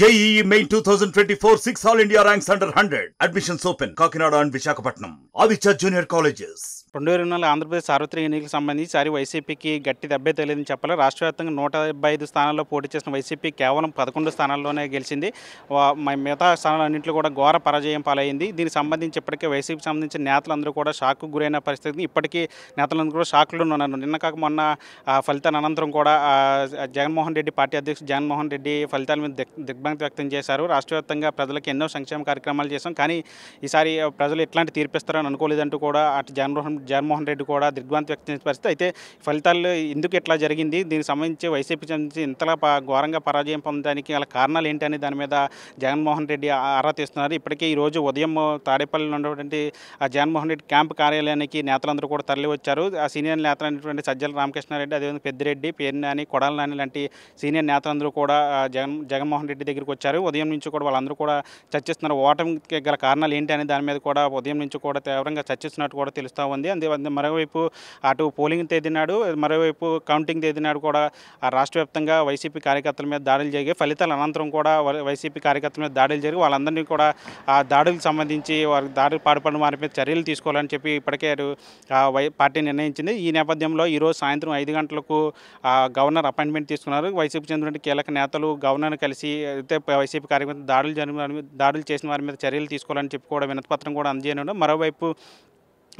JEE Main 2024 6 All India ranks under 100. Admissions open. Kakinada and Visakhapatnam. Aditya Junior Colleges. 2024 Andhra Pradesh సార్వత్రిక ఎన్నికలకు సంబంధించి ఈసారి వైసీపీకి గట్టి దెబ్బే తెలియదని చెప్పాలి. రాష్ట్ర వ్యాప్తంగా 175 స్థానాల్లో పోటీ చేసిన వైసీపీ కేవలం 11 స్థానాల్లోనే గెలిచింది. మిగతా స్థానాలన్నింటిలో కూడా ఘోర పరాజయం పాలైంది. దీనికి సంబంధించి ఇప్పటికే వైసీపీకి సంబంధించిన నేతలందరూ కూడా షాక్కు గురైన పరిస్థితి. ఇప్పటికీ నేతలందరూ కూడా షాక్లో ఉన్నారు. నిన్న కాక మొన్న ఫలితాల అనంతరం కూడా జగన్మోహన్ రెడ్డి పార్టీ అధ్యక్షుడు జగన్మోహన్ రెడ్డి ఫలితాల మీద దిగ్భ్రాంతి వ్యక్తం చేశారు. రాష్ట్ర వ్యాప్తంగా ప్రజలకు ఎన్నో సంక్షేమ కార్యక్రమాలు చేశాం, కానీ ఈసారి ప్రజలు ఎట్లాంటి తీర్పిస్తారని అనుకోలేదంటూ కూడా అటు జగన్మోహన్ రెడ్డి కూడా దిగ్భ్రాంతి వ్యక్తం చేసిన పరిస్థితి. అయితే ఫలితాలు ఎందుకు ఇట్లా జరిగింది, దీనికి సంబంధించి వైసీపీ సంబంధించి ఇంతలా ఘోరంగా పరాజయం పొందడానికి గల కారణాలు ఏంటి అనే దాని మీద జగన్మోహన్ రెడ్డి ఆరా తీస్తున్నారు. ఇప్పటికే ఈరోజు ఉదయం తాడేపల్లిలో ఉన్నటువంటి జగన్మోహన్ రెడ్డి క్యాంపు కార్యాలయానికి నేతలందరూ కూడా తరలి వచ్చారు. ఆ సీనియర్ నేతలు అయినటువంటి సజ్జల రామకృష్ణారెడ్డి, అదేవిధంగా పెద్దిరెడ్డి, పేర్ని నాని, కొడాల నాని లాంటి సీనియర్ నేతలందరూ కూడా జగన్మోహన్ రెడ్డి దగ్గరికి వచ్చారు. ఉదయం నుంచి కూడా వాళ్ళందరూ కూడా చర్చిస్తున్నారు. ఓటమికి గల కారణాలు ఏంటి అనే దాని మీద కూడా ఉదయం నుంచి కూడా తీవ్రంగా చర్చిస్తున్నట్టు కూడా తెలుస్తూ ఉంది. మరోవైపు అటు పోలింగ్ తేదీ నాడు, మరోవైపు కౌంటింగ్ తేదీ నాడు కూడా రాష్ట్ర వ్యాప్తంగా వైసీపీ కార్యకర్తల మీద దాడులు జరిగాయి. ఫలితాల అనంతరం కూడా వైసీపీ కార్యకర్తల మీద దాడులు జరిగి వాళ్ళందరినీ కూడా ఆ దాడులకు సంబంధించి వారి దాడులు పాల్పడిన వారి మీద చర్యలు తీసుకోవాలని చెప్పి ఇప్పటికే పార్టీ నిర్ణయించింది. ఈ నేపథ్యంలో ఈరోజు సాయంత్రం 5 గంటలకు గవర్నర్ అపాయింట్మెంట్ తీసుకున్నారు. వైసీపీ చెందిన కీలక నేతలు గవర్నర్ని కలిసి అయితే వైసీపీ కార్యకర్తలు దాడులు చేసిన వారి మీద చర్యలు తీసుకోవాలని చెప్పి కూడా వినతిపత్రం కూడా అందజేయడం. మరోవైపు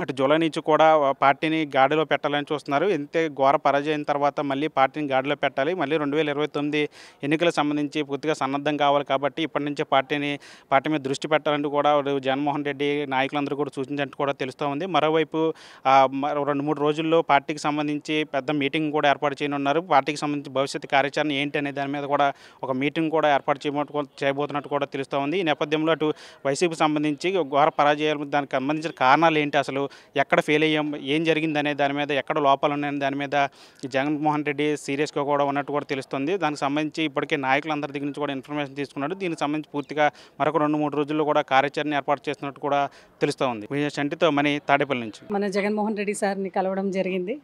అటు జూలై నుంచి కూడా పార్టీని గాడిలో పెట్టాలని చూస్తున్నారు. ఇంతే ఘోర పరాజయం తర్వాత మళ్ళీ పార్టీని గాడిలో పెట్టాలి, మళ్ళీ 2029 ఎన్నికలకు సంబంధించి పూర్తిగా సన్నద్ధం కావాలి. కాబట్టి ఇప్పటి నుంచే పార్టీ మీద దృష్టి పెట్టాలంటూ కూడా జగన్మోహన్ రెడ్డి నాయకులందరూ కూడా సూచించినట్టు కూడా తెలుస్తూ ఉంది. మరోవైపు 2-3 రోజుల్లో పార్టీకి సంబంధించి పెద్ద మీటింగ్ కూడా ఏర్పాటు చేయనున్నారు. పార్టీకి సంబంధించి భవిష్యత్తు కార్యాచరణ ఏంటి అనే దాని మీద కూడా ఒక మీటింగ్ కూడా ఏర్పాటు చేయబోతున్నట్టు కూడా తెలుస్తూ ఉంది. ఈ నేపథ్యంలో అటు వైసీపీకి సంబంధించి ఘోర పరాజయాలు, దానికి సంబంధించిన కారణాలు ఏంటి, అసలు ఎక్కడ ఫెయిల్ అయ్యాం, ఏం జరిగిందనే దాని మీద, ఎక్కడ లోపాలు ఉన్నాయనే దాని మీద జగన్మోహన్ రెడ్డి సీరియస్గా కూడా ఉన్నట్టు కూడా తెలుస్తుంది. దానికి సంబంధించి ఇప్పటికే నాయకులందరి దగ్గర నుంచి కూడా ఇన్ఫర్మేషన్ తీసుకున్నాడు. దీనికి సంబంధించి పూర్తిగా మరొక 2-3 రోజుల్లో కూడా కార్యాచరణ ఏర్పాటు చేస్తున్నట్టు కూడా తెలుస్తూ ఉంది. చంటితో మనీ, తాడేపల్లి నుంచి. మన జగన్మోహన్ రెడ్డి సార్ని కలవడం జరిగింది.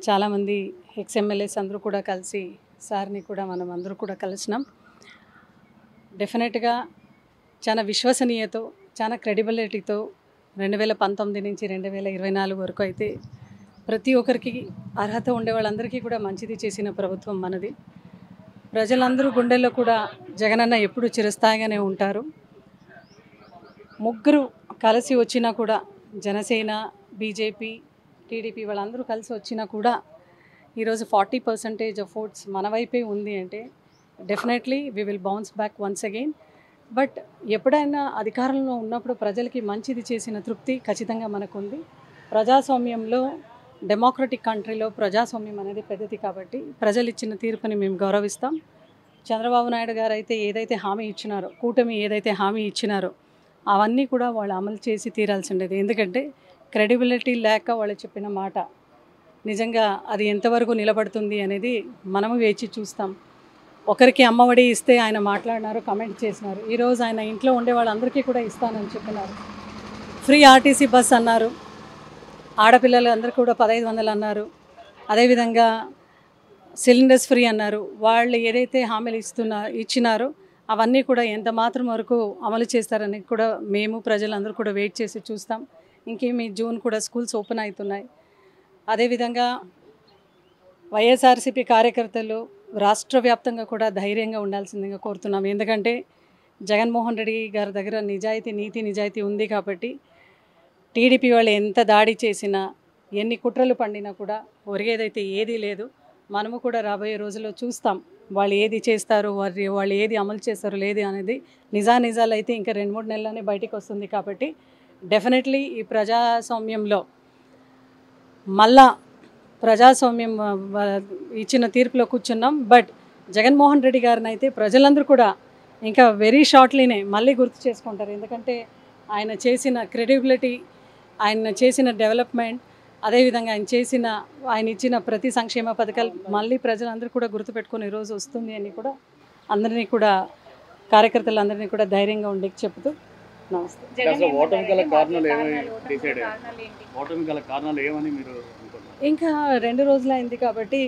చాలామంది ఎక్స్ఎమ్మెల్యేస్ అందరూ కూడా కలిసి సార్ని కూడా మనం అందరూ కూడా కలిసినాం. డెఫినెట్గా చాలా విశ్వసనీయతో, చాలా క్రెడిబిలిటీతో 2019 నుంచి 2024 వరకు అయితే ప్రతి ఒక్కరికి అర్హత ఉండే వాళ్ళందరికీ కూడా మంచిది చేసిన ప్రభుత్వం మనది. ప్రజలందరూ గుండెల్లో కూడా జగనన్న ఎప్పుడు చిరస్థాయిగానే ఉంటారు. ముగ్గురు కలిసి వచ్చినా కూడా, జనసేన, బీజేపీ, టీడీపీ వాళ్ళందరూ కలిసి వచ్చినా కూడా ఈరోజు 40% ఆఫ్ ఓట్స్ మన వైపే ఉంది అంటే definitely we will bounce back once again. But ఎప్పుడైనా అధికారంలో ఉన్నప్పుడు ప్రజలకి మంచిది చేసిన తృప్తి ఖచ్చితంగా మనకుంది. ప్రజాస్వామ్యంలో, డెమోక్రటిక్ కంట్రీలో ప్రజాస్వామ్యం అనేది పెద్దది. కాబట్టి ప్రజలు ఇచ్చిన తీర్పుని మేము గౌరవిస్తాం. చంద్రబాబు నాయుడు గారు అయితే ఏదైతే హామీ ఇచ్చినారో, కూటమి ఏదైతే హామీ ఇచ్చినారో అవన్నీ కూడా వాళ్ళు అమలు చేసి తీరాల్సి ఉండేది. ఎందుకంటే క్రెడిబిలిటీ లేక వాళ్ళు చెప్పిన మాట నిజంగా అది ఎంతవరకు నిలబడుతుంది అనేది మనము వేచి చూస్తాం. ఒకరికి అమ్మఒడి ఇస్తే ఆయన మాట్లాడినారు, కమెంట్ చేసినారు. ఈరోజు ఆయన ఇంట్లో ఉండే వాళ్ళందరికీ కూడా ఇస్తానని చెప్పినారు. ఫ్రీ ఆర్టీసీ బస్ అన్నారు, ఆడపిల్లలు అందరికీ కూడా 1500 అన్నారు. అదేవిధంగా సిలిండర్స్ ఫ్రీ అన్నారు. వాళ్ళు ఏదైతే హామీలు ఇచ్చినారో అవన్నీ కూడా ఎంత మాత్రం వరకు అమలు చేస్తారని కూడా మేము ప్రజలందరూ కూడా వెయిట్ చేసి చూస్తాం. ఇంకేమి జూన్ కూడా స్కూల్స్ ఓపెన్ అవుతున్నాయి. అదేవిధంగా వైఎస్ఆర్సీపీ కార్యకర్తలు రాష్ట్ర వ్యాప్తంగా కూడా ధైర్యంగా ఉండాల్సిందిగా కోరుతున్నాం. ఎందుకంటే జగన్మోహన్ రెడ్డి గారి దగ్గర నీతి నిజాయితీ ఉంది. కాబట్టి టీడీపీ వాళ్ళు ఎంత దాడి చేసినా, ఎన్ని కుట్రలు పండినా కూడా ఒరిగేదైతే ఏదీ లేదు. మనము కూడా రాబోయే రోజుల్లో చూస్తాం వాళ్ళు ఏది చేస్తారు, వాళ్ళు ఏది అమలు చేస్తారు లేదు అనేది. నిజాలు అయితే ఇంకా 2-3 నెలల్లోనే బయటికి వస్తుంది. కాబట్టి డెఫినెట్లీ ఈ ప్రజాస్వామ్యంలో మళ్ళా ప్రజాస్వామ్యం ఇచ్చిన తీర్పులో కూర్చున్నాం. బట్ జగన్మోహన్ రెడ్డి గారిని అయితే ప్రజలందరూ కూడా ఇంకా వెరీ షార్ట్లీనే మళ్ళీ గుర్తు చేసుకుంటారు. ఎందుకంటే ఆయన చేసిన క్రెడిబిలిటీ, ఆయన చేసిన డెవలప్మెంట్, అదేవిధంగా ఆయన ఇచ్చిన ప్రతి సంక్షేమ పథకాలు మళ్ళీ ప్రజలందరూ కూడా గుర్తుపెట్టుకునే రోజు వస్తుంది అని కూడా అందరినీ కూడా కార్యకర్తలందరినీ కూడా ధైర్యంగా ఉండి చెప్తూ నమస్తే. ఇంకా 2 రోజులు అయింది కాబట్టి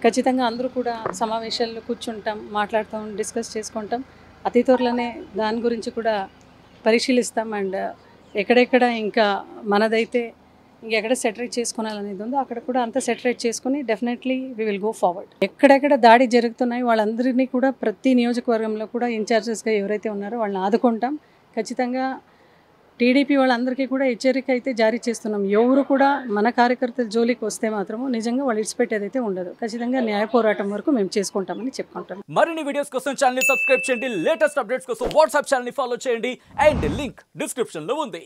ఖచ్చితంగా అందరూ కూడా సమావేశాల్లో కూర్చుంటాం, మాట్లాడతాం, డిస్కస్ చేసుకుంటాం. అతి త్వరలోనే దాని గురించి కూడా పరిశీలిస్తాం. అండ్ ఎక్కడెక్కడ ఇంకా మనదైతే ఇంకెక్కడ సెటరేట్ చేసుకోవాలనేది ఉందో అక్కడ కూడా అంతా సెటరేట్ చేసుకుని definitely we will go forward. ఎక్కడెక్కడ దాడి జరుగుతున్నాయి వాళ్ళందరినీ కూడా ప్రతి నియోజకవర్గంలో కూడా ఇన్ఛార్జెస్గా ఎవరైతే ఉన్నారో వాళ్ళని ఆదుకుంటాం. ఖచ్చితంగా టీడీపీ వాళ్ళందరికీ కూడా హెచ్చరిక అయితే జారీ చేస్తున్నాం. ఎవరు కూడా మన కార్యకర్తల జోలికి వస్తే మాత్రము నిజంగా వాళ్ళు ఇడిచిపెట్టేదైతే ఉండదు. ఖచ్చితంగా న్యాయ పోరాటం వరకు మేము చేసుకుంటామని చెప్పుకుంటాం. మరిన్ని వీడియోస్ కోసం ఛానల్ ని సబ్స్క్రైబ్ చేయండి, లేటెస్ట్ అప్డేట్స్ కోసం వాట్సాప్ ఛానల్ ని ఫాలో చేయండి అండ్ లింక్ డిస్క్రిప్షన్ లో ఉంది.